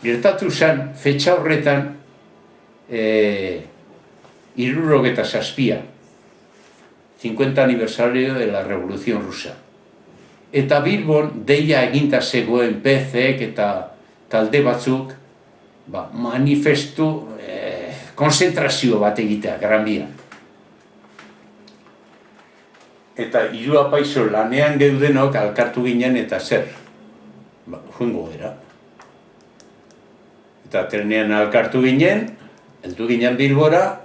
Gertatu zen, fetxa horretan, 67, 50 aniversario de la Revolución Rusa. Eta Bilbon deia eginta zegoen PCek eta talde batzuk manifestu, konzentrazio bat egitea, Gran Bian. Eta hiru apaizo lanean geudenok alkartu ginen eta zer? Joango gara. Eta trenean alkartu ginen, heldu ginen Bilbora,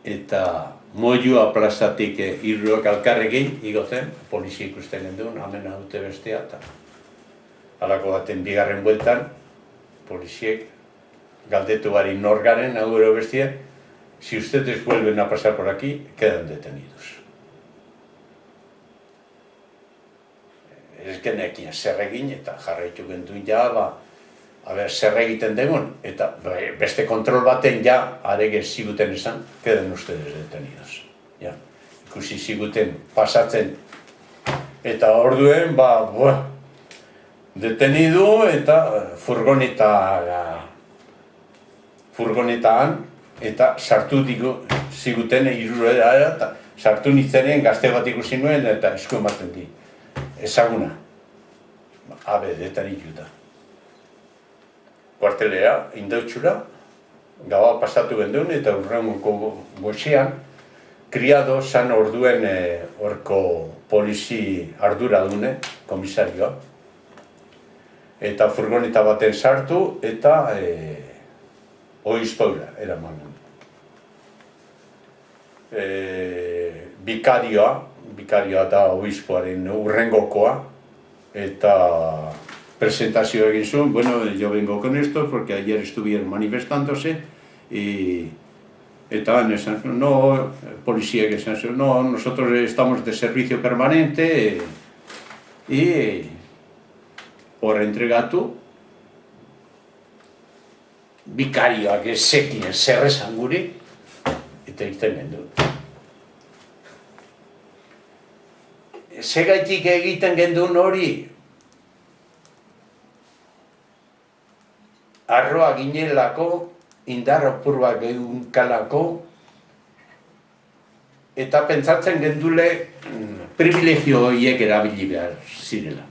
eta Moyua plazatik hiruak alkarrekin igoten, polizia ikusten genduen, amena dute bestea, eta halako baten bigarren bueltan, poliziek galdetu bari norgaren, hau ero bestia, si ustedes vuelven a pasar por aquí, quedan detenidos. Ez genekin zer egin eta jarraitu genduen ja, zer egiten degun, eta beste kontrol baten ja, arege ziguten esan, quedan ustedes detenidos. Ikusi ziguten pasatzen, eta orduen, detenidu eta furgonetaan, eta sartu ziguten hirurera, eta sartu nintzenen gazte bat ikusi nuen, eta esku ematen di. Ezaguna, detenituta. Kuartelera, indautxura, gaua pasatu genduen eta urrenguko goizean, kriado zan orduen horko polizi arduradune, komisarioa, eta furgoneta baten sartu eta oizpoura eraman. Bikarioa da oizpoaren urrengokoa, eta presentazio egin zuen, bueno, yo vengo con esto porque ayer estuvieron manifestándose, eta esan zuen, no, poliziak esan zuen, no, nosotros estamos de servicio permanente, hor entregatu, bikarioak ezekien zer esan guri, eta irten gendu. Segaitik egiten gendun hori, arroa ginelako, indar opur bat geunkalako, eta pentsatzen gendule privilegio horiek erabili behar zirela.